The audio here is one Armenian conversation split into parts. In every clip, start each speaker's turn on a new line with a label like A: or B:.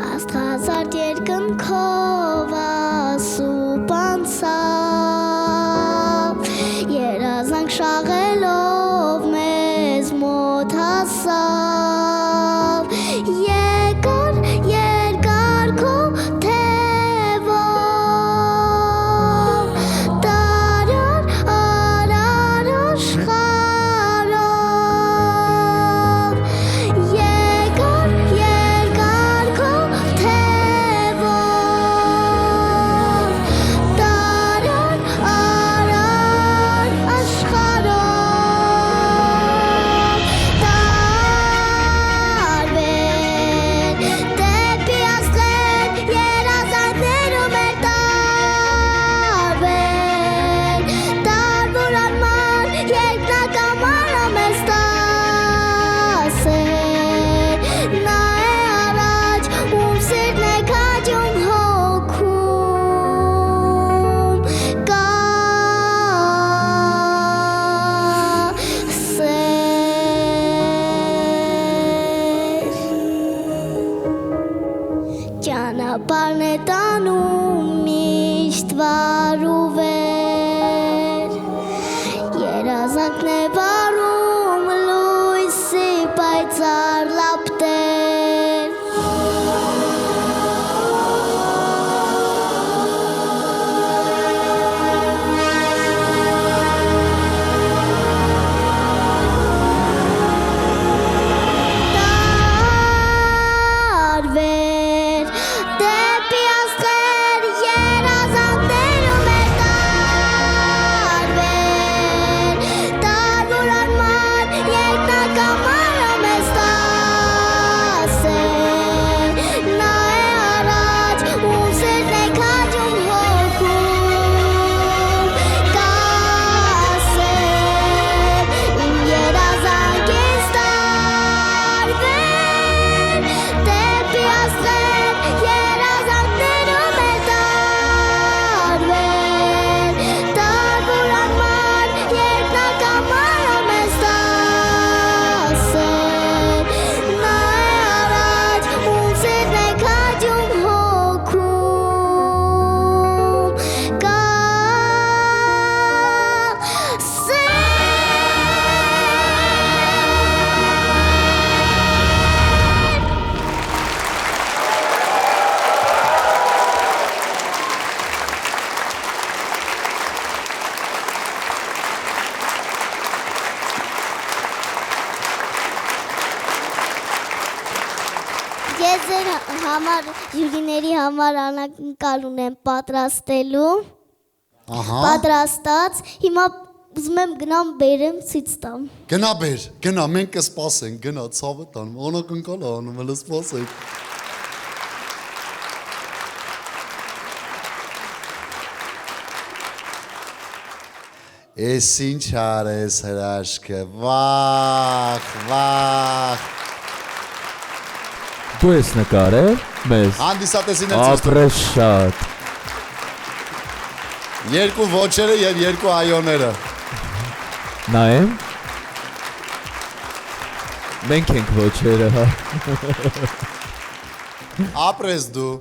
A: Աստղազարդ երկնքով ասուպ անցավ, երազանք շաղելով մեզ մոտ հասավ, եկար երկար քո թևով, տարար արար աշխարհով, եկար երկար քո թևով, տարար արար աշխարհով, տարվեր դեպի աստղեր երազանքներում էր տարվեր, տարվոր անման երկնակամարը մեզ տասեր, նա է առաջ ում սիրտն է քաջում հոգում, կա սեր, ճանապարհն է տանում միշտ վար ու վեր, երազանքն է վարում լույսի պայծառ լապտեր, տարվեր դեպի աստղեր երազանքներում էր տարվեր, տարվոր անման երկնակամարը մեզ տասեր, նա է առաջ ում սիրտն է քաջում հոգում, կա սեր, իմ երազանքից տարվեր, դեպի աստղեր երազանքներում էր տարվեր, տարվոր անման երկնակամարը մեզ տասեր, նա է առաջ ում սիրտն է քաջում հոգում, կա սեր. Ես ձեր համար ժյուրիների համար անակնկալ ունեմ պատրաստելու,
B: Ահա,
A: պատրաստած, հիմա ուզում եմ գնամ բերեմ ցույց տամ։
B: գնա բեր, գնա, մենք կսպասենք, գնա, ցավը տան, անակնկալ է անում, հələ սպասենք։ Էս ինչ արես հրաշքը, վախ, վախ։
C: Դու ես նկարել մեզ։
B: Հանդիսատեսին եմ ցույց
C: Ապրես շատ։
B: երկու ոչերը եւ երկու այոները։
C: Նայեմ։ Մենք ենք ոչերը, հա։
B: Ապրես դու։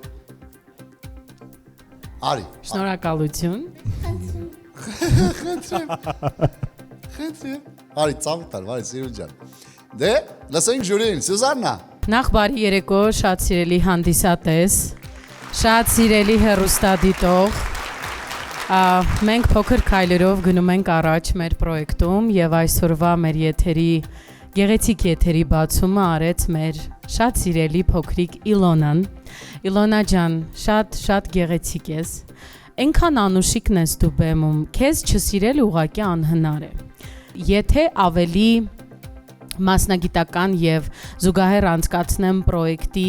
B: Արի,
D: Շնորհակալություն։
B: խնդրեմ։ Արի, ծավը տար, վարի, սիրուն ջան։ Դե, լսենք ժյուրին, Սյուզաննա։
D: Նախ բարի երեկո, շատ սիրելի հանդիսատես, շատ սիրելի հեռուստադիտող, մենք փոքր քայլերով գնում ենք առաջ մեր պրոյեկտում եւ այսօրվա մեր եթերի գեղեցիկ եթերի բացումը արեց մեր շատ սիրելի փոքրիկ Իլոնան։ Իլոնա ջան, շատ գեղեցիկ ես։ Այնքան անուշիկն ես դու բեմում, քեզ չսիրել ուղղակի անհնար է։ Եթե ավելի մասնագիտական եւ զուգահեռ անցկացնեմ պրոյեկտի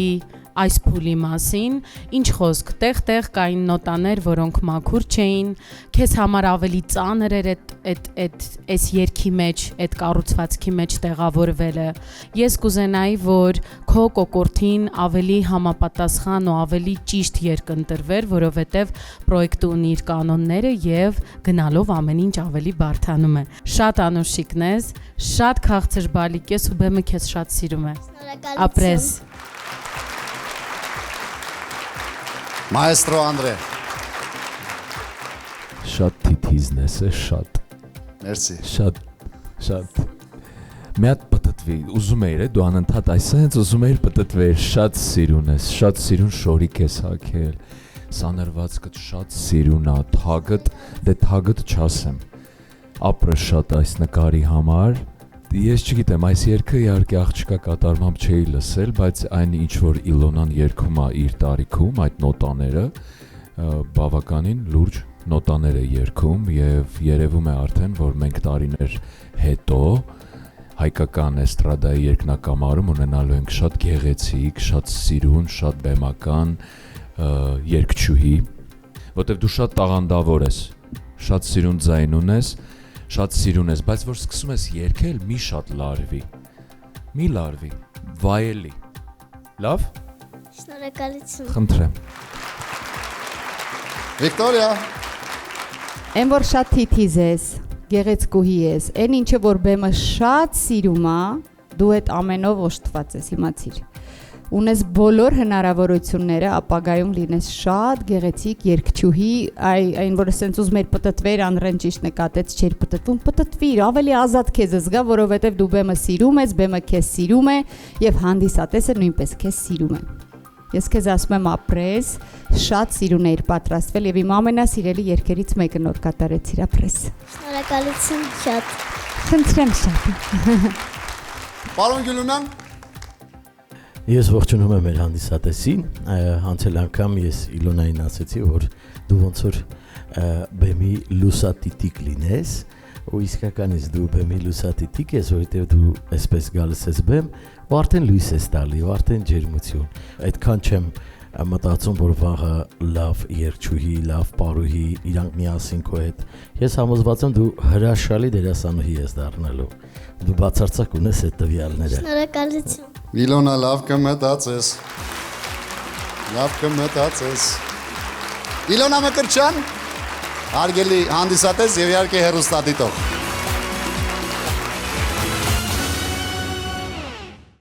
D: այս փուլի մասին, ինչ խոսք, տեղ-տեղ կային նոտաներ, որոնք մաքուր չէին, քեզ համար ավելի ծանր էր այս երգի մեջ, այդ կառուցվածքի մեջ տեղավորվելը։ Ես կուզենայի, որ քո կոկորտին ավելի համապատասխան ու ավելի ճիշտ երգ ընտրվեր, որովհետև պրոյեկտը ունի իր կանոնները եւ գնալով ամեն ինչ ավելի բարդանում է։ Շատ անուշիկն ես, շատ քաղցր բալիկ ես ու բեմը քեզ շատ սիրում է։ Ապրես։
B: Մայստրո Անդրե։
C: Շատ թիթիզն ես, շատ։
B: Մերսի։
C: Շատ։ Մի հատ պտտվի, ուզում էիր, դու անընդհատ այսպես ուզում էիր պտտվեր, շատ սիրուն ես, շատ սիրուն շորիկ ես հագել, սանրվածքդ շատ սիրուն է, թագդ չասեմ, ապրը շատ այս նկարի համար, ես չգիտեմ, այս երգը իհարկե աղջկա կատարմամբ չէի լսել, բայց այն ինչ որ Իլոնան երգում է իր տարիքում, այդ նոտաները, բավականին լուրջ նոտաներ է երգում եւ երևում է արդեն, որ մենք տարիներ հետո հայկական էստրադայի երկնակամարում ունենալու ենք շատ գեղեցիկ, շատ սիրուն, շատ բեմական երգչուհի, որտեվ դու շատ տաղանդավոր ես, շատ սիրուն ձայն ունես, շատ սիրուն ես, բայց որ սկսում ես երգել, մի շատ լարվի, մի լարվի, վայելի, լավ?
A: Շնորհակալություն։
C: Խնդրեմ։
B: Վիկտորիա։
E: Այն որ շատ թիթիզ ես, գեղեցկուհի ես, այն ինչը որ բեմը շատ սիրում է, դու այդ ամենով օժտված ես, իմացիր։ Ունես բոլոր հնարավորությունները ապագայում լինես շատ գեղեցիկ երգչուհի, այն որ ասենց ուզում էր պտտվեր, Անդրեն ճիշտ նկատեց, չէր պտտվում, պտտվիր, ավելի ազատ քեզ զգա, որովհետև դու բեմը սիրում ես, բեմը քեզ սիրում է եւ հանդիսատեսը նույնպես քեզ սիրում է։ Ես քեզ ասում եմ ապրես, շատ սիրուն էիր պատրաստվել եւ իմ ամենասիրելի երգերից մեկը նոր կատարեցիր, ապրես։
A: Շնորհակալություն շատ։
E: Խնդրեմ շատ։
B: Պարոն Գյուլունյան։
F: Ես ողջունում եմ մեր հանդիսատեսին, անցել անգամ ես Իլոնային ասեցի, որ դու ոնց որ բեմի լուսատիտիկ լինես, ու իսկականից դու բեմի լուսատիտիկ ես, որովհետև դու այսպես գալիս ես բեմ, ու արդեն լույս ես տալի, ու արդեն ջերմություն։ Այդքան չեմ մտածում, որ վաղը լավ երգչուհի, լավ պարուհի, իրանք միասին քո հետ։ Ես համոզված եմ դու հրաշալի դերասանուհի ես դառնալու։ Դու բացարձակ ունես այդ տվյալները։
A: Շնորհակալություն։
B: Իլոնա լավ կմտածես։ Լավ կմտածես։ Իլոնա Մկրտչյան, հարգելի հանդիսատես եւ իհարկե հեռուստադիտող։